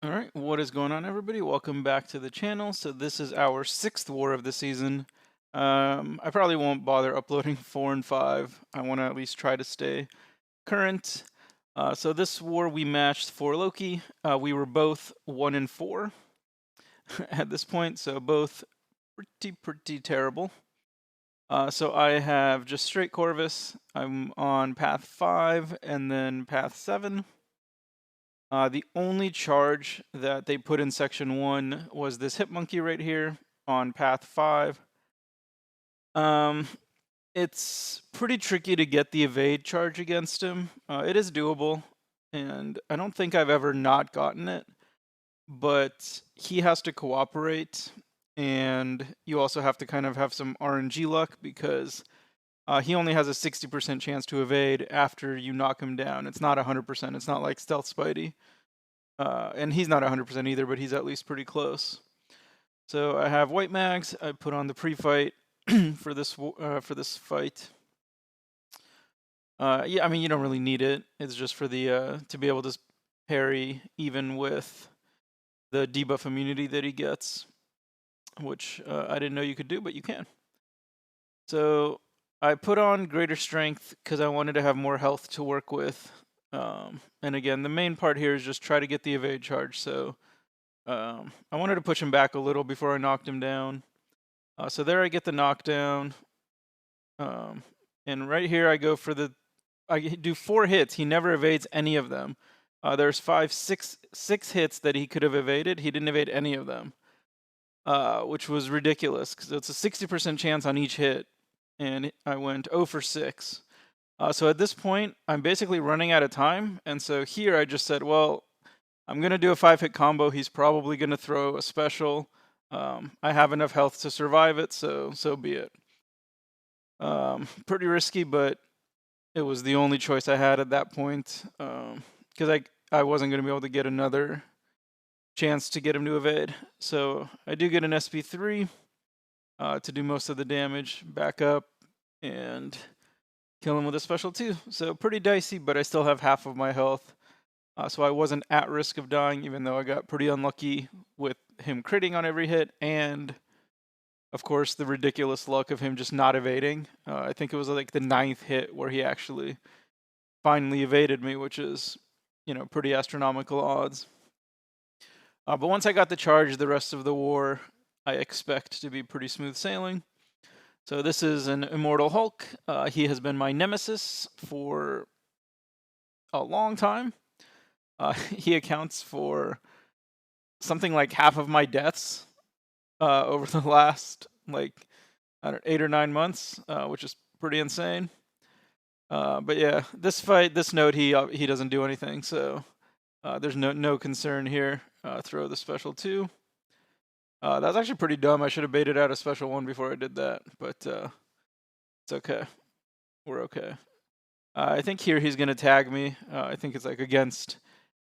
All right, what is going on, everybody? Welcome back to the channel. So this is our 6th war of the season. I probably won't bother uploading 4 and 5. I want to at least try to stay current. So this war we matched for Loki. We were both 1 and 4 at this point, so both pretty terrible. So I have just straight Corvus. I'm on path 5 and then path 7. The only charge that they put in section 1 was this hip monkey right here on path 5. It's pretty tricky to get the evade charge against him. It is doable, and I don't think I've ever not gotten it, but he has to cooperate, and you also have to kind of have some RNG luck because he only has a 60% chance to evade after you knock him down. It's not 100%. It's not like Stealth Spidey. And he's not 100% either, but he's at least pretty close. So I have white mags. I put on the pre-fight for this fight. Yeah, I mean you don't really need it. It's just for the to be able to parry even with the debuff immunity that he gets, which I didn't know you could do, but you can. So I put on greater strength because I wanted to have more health to work with. And again, the main part here is just try to get the evade charge. So I wanted to push him back a little before I knocked him down. So there I get the knockdown. And right here I go for I do 4 hits. He never evades any of them. There's 6 hits that he could have evaded. He didn't evade any of them, which was ridiculous because it's a 60% chance on each hit. And I went 0 for 6. So at this point, I'm basically running out of time. And so here I just said, well, I'm going to do a 5-hit combo. He's probably going to throw a special. I have enough health to survive it, so be it. Pretty risky, but it was the only choice I had at that point because I wasn't going to be able to get another chance to get him to evade. So I do get an SP3 to do most of the damage, back up, and kill him with a special 2. So pretty dicey, but I still have half of my health. So I wasn't at risk of dying, even though I got pretty unlucky with him critting on every hit, and of course the ridiculous luck of him just not evading. I think it was like the 9th hit where he actually finally evaded me, which is, pretty astronomical odds. But once I got the charge, the rest of the war I expect to be pretty smooth sailing. So this is an Immortal Hulk. He has been my nemesis for a long time. He accounts for something like half of my deaths over the last 8 or 9 months, which is pretty insane. But yeah, this fight, this node, he doesn't do anything, so there's no concern here. Throw the special 2. That was actually pretty dumb. I should have baited out a special 1 before I did that, but it's okay. We're okay. I think here he's gonna tag me. I think it's like against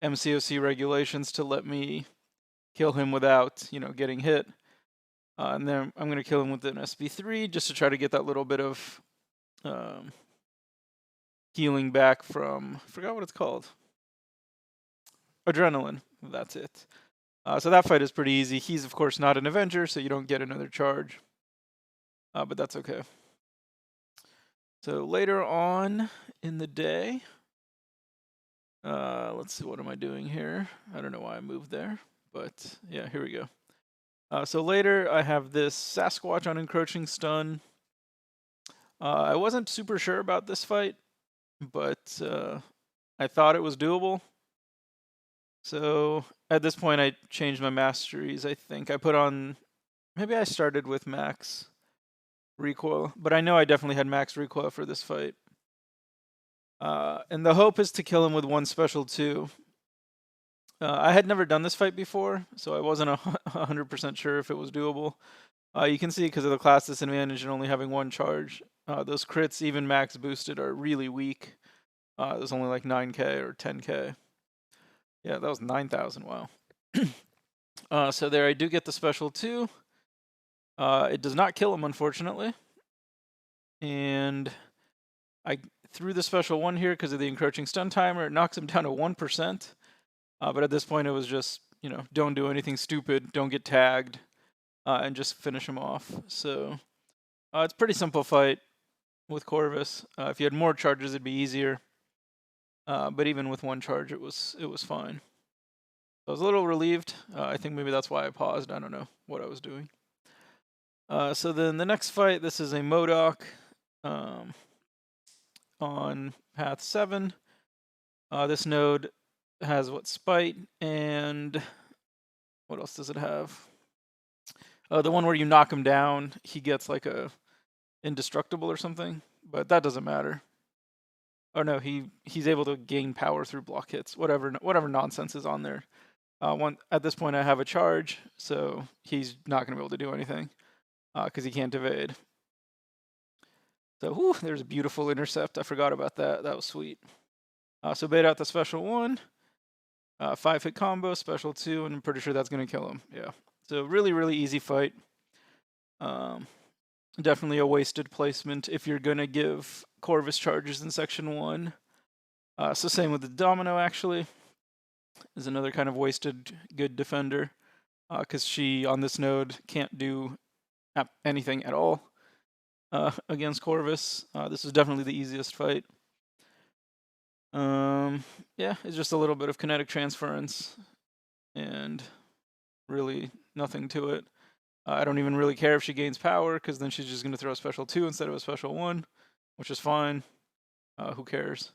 MCOC regulations to let me kill him without, getting hit. And then I'm going to kill him with an SB3 just to try to get that little bit of healing back from, I forgot what it's called. Adrenaline. That's it. So that fight is pretty easy. He's, of course, not an Avenger, so you don't get another charge. But that's okay. So later on in the day, let's see, what am I doing here? I don't know why I moved there, but yeah, here we go. So later I have this Sasquatch on Encroaching Stun. I wasn't super sure about this fight, but I thought it was doable. So at this point I changed my masteries. I think I put on, maybe I started with max recoil, but I know I definitely had max recoil for this fight. And the hope is to kill him with 1 special 2. I had never done this fight before, so I wasn't 100% sure if it was doable. You can see because of the class disadvantage and only having 1 charge, those crits, even max boosted, are really weak. There's only like 9k or 10k. Yeah, that was 9,000, wow. So there I do get the special 2. It does not kill him, unfortunately. And I threw the special 1 here because of the encroaching stun timer. It knocks him down to 1%. But at this point it was just, you know, don't do anything stupid, don't get tagged, and just finish him off. So it's a pretty simple fight with Corvus. If you had more charges, it'd be easier. But even with one charge, it was fine. I was a little relieved. I think maybe that's why I paused. I don't know what I was doing. So then the next fight, this is a Modok on path 7. This node has Spite, and what else does it have? The one where you knock him down, he gets like a indestructible or something, but that doesn't matter. Oh no, he's able to gain power through block hits. Whatever nonsense is on there. At this point, I have a charge, so he's not going to be able to do anything because he can't evade. So, whew, there's a beautiful intercept. I forgot about that. That was sweet. So bait out the special 1, 5-hit combo, special 2, and I'm pretty sure that's going to kill him. Yeah. So really, really easy fight. Definitely a wasted placement if you're going to give Corvus charges in section 1. So same with the Domino, actually. Is another kind of wasted good defender. Because she, on this node, can't do anything at all against Corvus. This is definitely the easiest fight. Yeah, it's just a little bit of kinetic transference. And really nothing to it. I don't even really care if she gains power, because then she's just going to throw a special 2 instead of a special 1, which is fine. Who cares?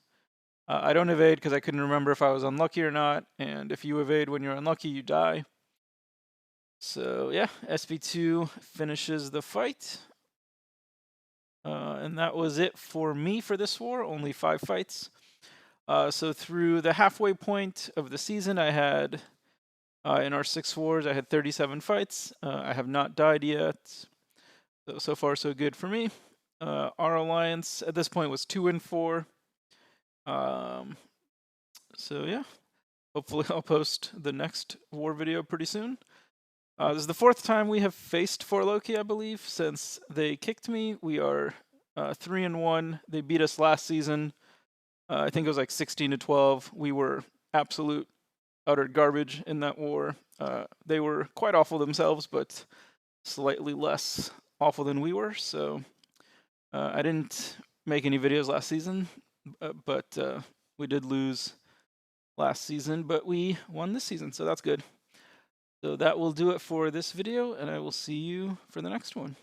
I don't evade because I couldn't remember if I was unlucky or not, and if you evade when you're unlucky, you die. So yeah, SP2 finishes the fight. And that was it for me for this war, only 5 fights. So through the halfway point of the season, I had... in our 6 wars, I had 37 fights. I have not died yet. So far, so good for me. Our alliance at this point was 2-4. So yeah, hopefully I'll post the next war video pretty soon. This is the 4th time we have faced 4Loki, I believe, since they kicked me. We are 3-1. They beat us last season. I think it was like 16-12. We were absolute utter garbage in that war. They were quite awful themselves, but slightly less awful than we were. So I didn't make any videos last season, but we did lose last season, but we won this season, so that's good. So that will do it for this video, and I will see you for the next one.